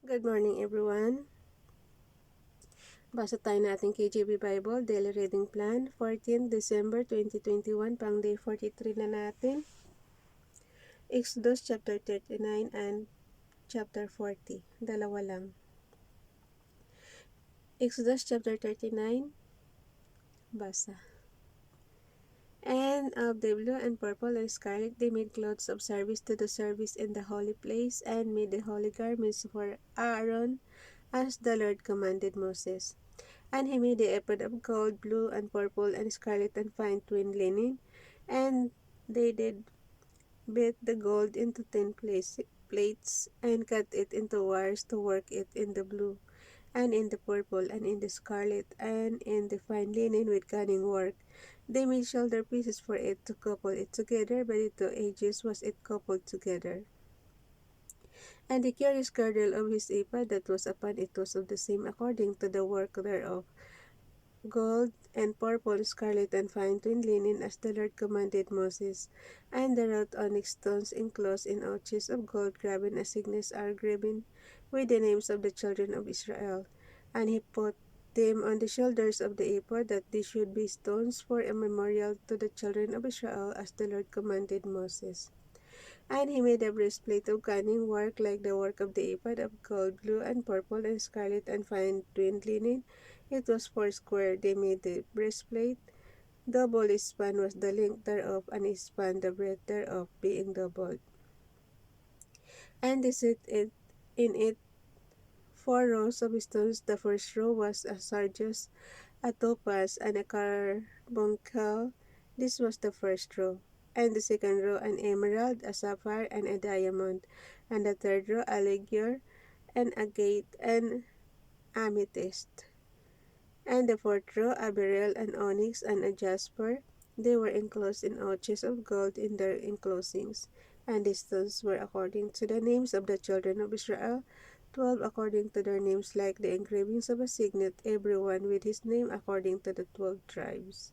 Good morning everyone. Basa tayo natin KJV Bible Daily Reading Plan 14 December 2021 pang day 43 na natin. Exodus chapter 39 and chapter 40. Dalawa lang. Exodus chapter 39. Basa. And of the blue and purple and scarlet they made clothes of service to the service in the holy place, and made the holy garments for Aaron as the Lord commanded Moses. And he made the ephod of gold, blue, and purple, and scarlet, and fine twined linen. And they did beat the gold into 10 plates, and cut it into wires to work it in the blue, and in the purple, and in the scarlet, and in the fine linen with cunning work. They made shoulder pieces for it to couple it together, by the two edges was it coupled together. And the curious girdle of his ephod that was upon it was of the same according to the work thereof, gold, and purple, scarlet, and fine twined linen, as the Lord commanded Moses. And the wrought onyx stones enclosed in ouches of gold graven as signets are graven with the names of the children of Israel. And he put them on the shoulders of the ephod, that they should be stones for a memorial to the children of Israel, as the Lord commanded Moses. And he made a breastplate of cunning work, like the work of the ephod, of gold, blue, and purple, and scarlet, and fine twined linen. It was foursquare. They made the breastplate. Double span was the length thereof, and a span the breadth thereof, being doubled. And they set it in it 4 rows of stones. The first row was a sardius, a topaz, and a carbuncle. This was the first row. And the second row an emerald, a sapphire, and a diamond. And the third row a ligure, and agate, and amethyst. And the fourth row a beryl, an onyx, and a jasper. They were enclosed in ouches of gold in their enclosings. And the stones were according to the names of the children of Israel, 12 according to their names, like the engravings of a signet, every one with his name according to the 12 tribes.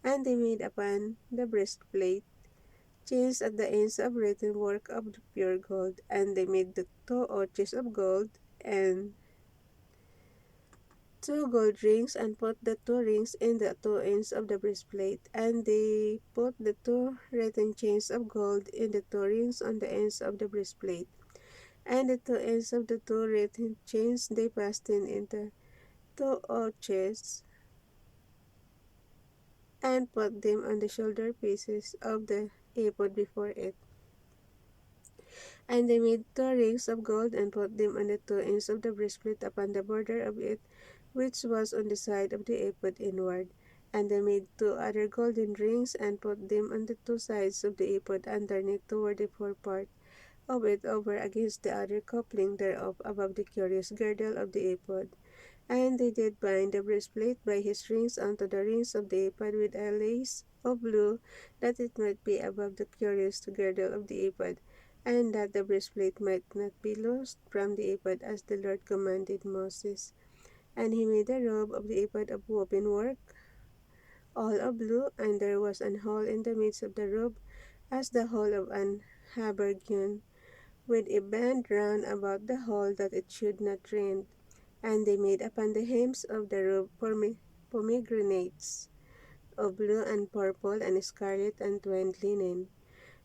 And they made upon the breastplate chains at the ends of written work of pure gold. And they made the 2 ouches of gold, and 2 gold rings, and put the 2 rings in the 2 ends of the breastplate. And they put the 2 written chains of gold in the 2 rings on the ends of the breastplate. And the 2 ends of the 2 written chains they fastened in the 2 ouches, and put them on the shoulder pieces of the ephod before it. And they made 2 rings of gold, and put them on the 2 ends of the breastplate upon the border of it, which was on the side of the ephod inward. And they made 2 other golden rings, and put them on the 2 sides of the ephod underneath toward the forepart of it, over against the other coupling thereof, above the curious girdle of the ephod. And they did bind the breastplate by his rings unto the rings of the ephod with a lace of blue, that it might be above the curious girdle of the ephod, and that the breastplate might not be loosed from the ephod, as the Lord commanded Moses. And he made a robe of the ephod of woven work, all of blue, and there was an hole in the midst of the robe, as the hole of an habergeon, with a band round about the hole, that it should not rend. And they made upon the hems of the robe pomegranates of blue and purple and scarlet and twined linen.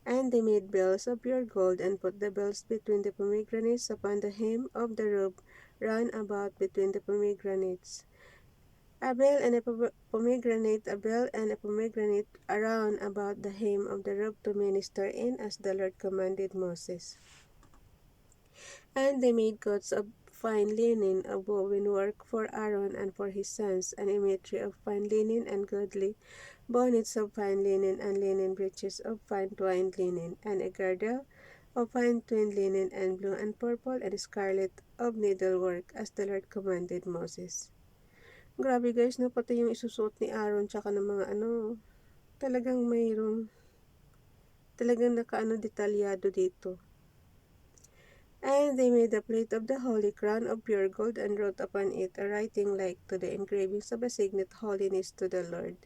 And they made bells of pure gold, and put the bells between the pomegranates upon the hem of the robe, round about between the pomegranates. A bell and a pomegranate, a bell and a pomegranate around about the hem of the robe, to minister in, as the Lord commanded Moses. And they made coats of fine linen of woven work for Aaron and for his sons, an imagery of fine linen and goodly, bonnets of fine linen, and linen breeches of fine twined linen, and a girdle of fine twined linen, and blue and purple and scarlet of needlework, as the Lord commanded Moses. Grabe guys, no, pati yung isusuot ni Aaron tsaka ng mga talagang talagang nakaano detalyado dito. And they made a plate of the holy crown of pure gold, and wrote upon it a writing like to the engravings of a signet, holiness to the Lord.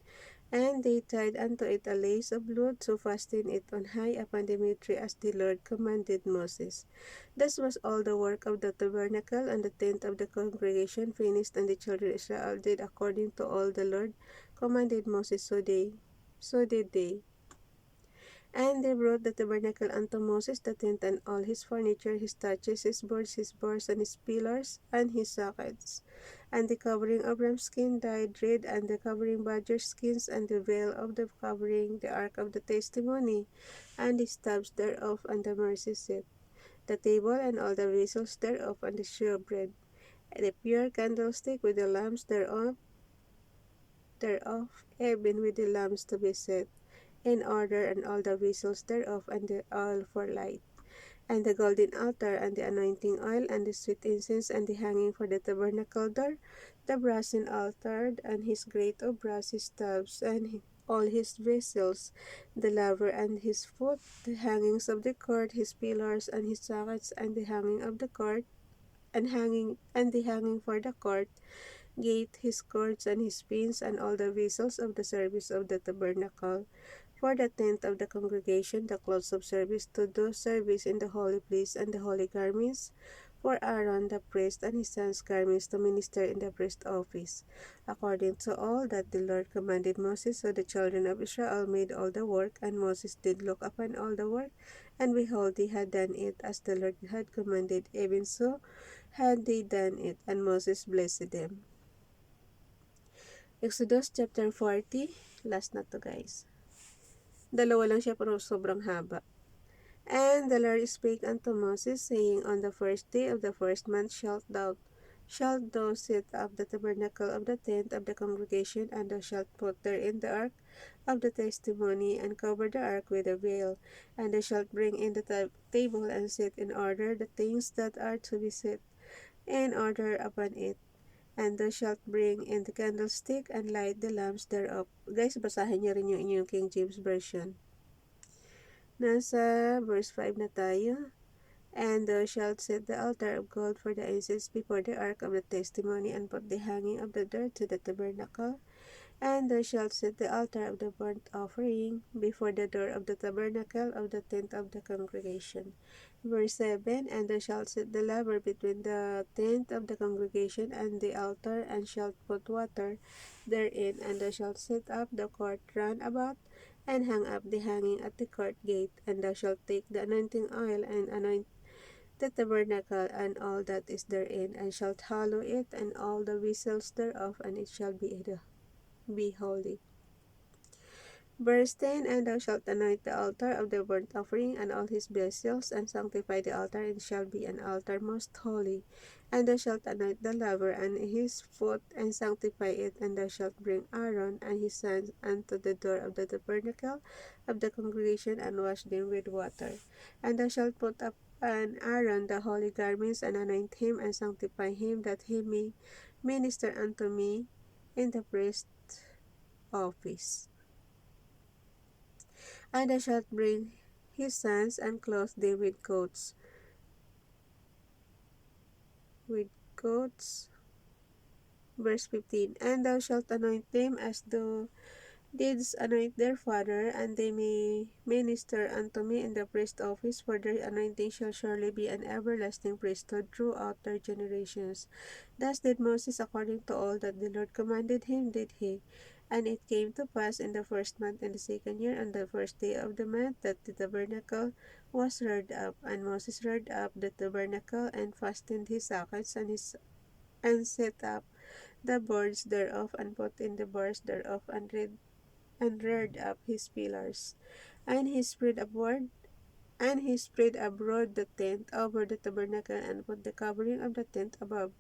And they tied unto it a lace of blood, to fasten it on high upon the tree, as the Lord commanded Moses. Thus was all the work of the tabernacle and the tent of the congregation finished, and the children of Israel did according to all the Lord commanded Moses. So did they. And they brought the tabernacle unto Moses, the tent and all his furniture, his taches, his boards, his bars, and his pillars, and his sockets, and the covering of ram skin dyed red, and the covering badger skins, and the veil of the covering, the ark of the testimony, and the staves thereof, and the mercy seat, the table, and all the vessels thereof, and the shewbread, and the pure candlestick with the lamps thereof, even with the lamps to be set in order, and all the vessels thereof, and the oil for light, and the golden altar, and the anointing oil, and the sweet incense, and the hanging for the tabernacle door, the brazen altar, and his grate of brass, his tubs, and all his vessels, the laver and his foot, the hangings of the court, his pillars, and his sockets, and the hanging of the court, and the hanging for the court gate, his cords, and his pins, and all the vessels of the service of the tabernacle, for the tent of the congregation, the clothes of service to do service in the holy place, and the holy garments for Aaron the priest, and his sons' garments to minister in the priest office, according to all that the Lord commanded Moses. So the children of Israel made all the work, and Moses did look upon all the work, and behold, they had done it as the Lord had commanded, even so had they done it, and Moses blessed them. Exodus chapter 40, last na to guys. Dalawa lang siya pero sobrang haba. And the Lord spake unto Moses, saying, On the first day of the first month shalt thou set up the tabernacle of the tent of the congregation, and thou shalt put therein the ark of the testimony, and cover the ark with a veil. And thou shalt bring in the table, and set in order the things that are to be set in order upon it. And thou shalt bring in the candlestick, and light the lamps thereof. Guys, basahin niyo rin yung inyong King James Version. Nasa verse 5 na tayo. And thou shalt set the altar of gold for the incense before the ark of the testimony, and put the hanging of the door to the tabernacle. And thou shalt set the altar of the burnt offering before the door of the tabernacle of the tent of the congregation. Verse 7, And thou shalt set the laver between the tent of the congregation and the altar, and shalt put water therein. And thou shalt set up the court round about, and hang up the hanging at the court gate. And thou shalt take the anointing oil, and anoint the tabernacle and all that is therein, and shalt hallow it, and all the vessels thereof, and it shall be holy. Verse 10, And thou shalt anoint the altar of the burnt offering, and all his vessels, and sanctify the altar, and it shall be an altar most holy. And thou shalt anoint the laver and his foot, and sanctify it, and thou shalt bring Aaron and his sons unto the door of the tabernacle of the congregation, and wash them with water. And thou shalt put up an Aaron the holy garments, and anoint him, and sanctify him, that he may minister unto me in the priest office. And thou shalt bring his sons, and clothe them with coats. Verse 15, And thou shalt anoint them as thou didst anoint their father, and they may minister unto me in the priest office, for their anointing shall surely be an everlasting priesthood throughout their generations. Thus did Moses according to all that the Lord commanded him, did he. And it came to pass in the first month, in the second year, on the first day of the month, that the tabernacle was reared up. And Moses reared up the tabernacle, and fastened his sockets, and set up the boards thereof, and put in the bars thereof, and reared up his pillars. And he spread abroad the tent over the tabernacle, and put the covering of the tent above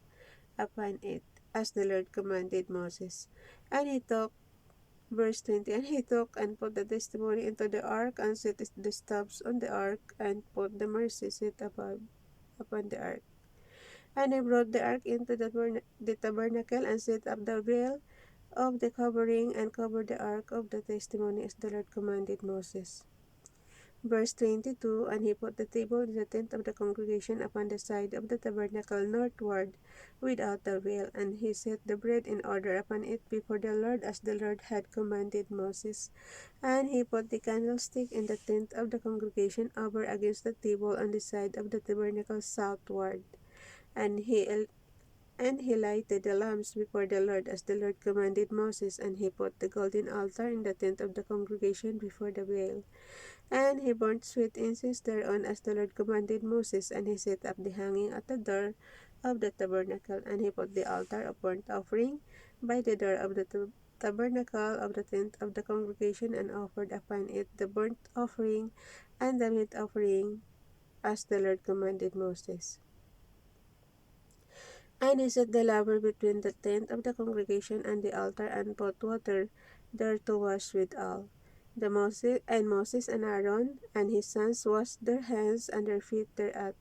upon it, as the Lord commanded Moses. And he took, verse 20, And he took and put the testimony into the ark, and set the stubs on the ark, and put the mercy seat above upon the ark. And I brought the ark into the tabernacle, and set up the veil of the covering, and covered the ark of the testimony, as the Lord commanded Moses. Verse 22, and he put the table in the tent of the congregation upon the side of the tabernacle northward without the veil, and he set the bread in order upon it before the Lord as the Lord had commanded Moses. And he put the candlestick in the tent of the congregation over against the table on the side of the tabernacle southward. And he lighted the lamps before the Lord as the Lord commanded Moses, and he put the golden altar in the tent of the congregation before the veil. And he burnt sweet incense thereon as the Lord commanded Moses, and he set up the hanging at the door of the tabernacle, and he put the altar of burnt offering by the door of the tabernacle of the tent of the congregation, and offered upon it the burnt offering and the meat offering as the Lord commanded Moses. And he set the laver between the tent of the congregation and the altar, and put water there to wash withal. Moses and Aaron and his sons washed their hands and their feet thereat,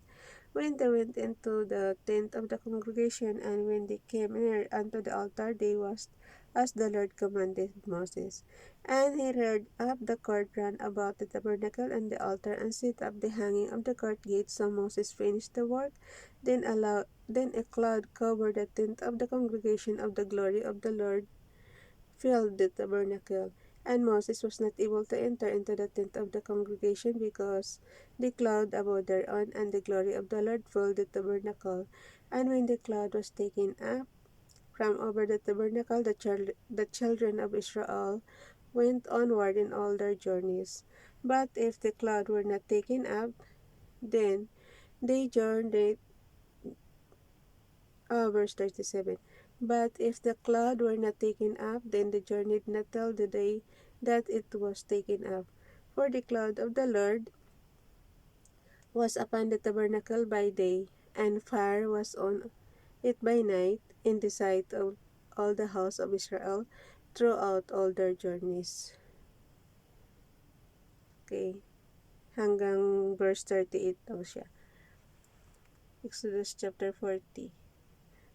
when they went into the tent of the congregation, and when they came near unto the altar, they washed as the Lord commanded Moses. And he reared up the court round about the tabernacle and the altar, and set up the hanging of the court gate. So Moses finished the work. Then a cloud covered the tent of the congregation of the glory of the Lord filled the tabernacle. And Moses was not able to enter into the tent of the congregation, because the cloud abode thereon, and the glory of the Lord filled the tabernacle. And when the cloud was taken up from over the tabernacle, the children of Israel went onward in all their journeys. But if the cloud were not taken up, then they journeyed. Verse 37. But if the cloud were not taken up, then they journeyed not till the day that it was taken up. For the cloud of the Lord was upon the tabernacle by day, and fire was on it by night, in the sight of all the house of Israel throughout all their journeys. Okay. Hanggang verse 38 daw siya. Exodus chapter 40.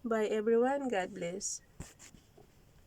Bye everyone. God bless.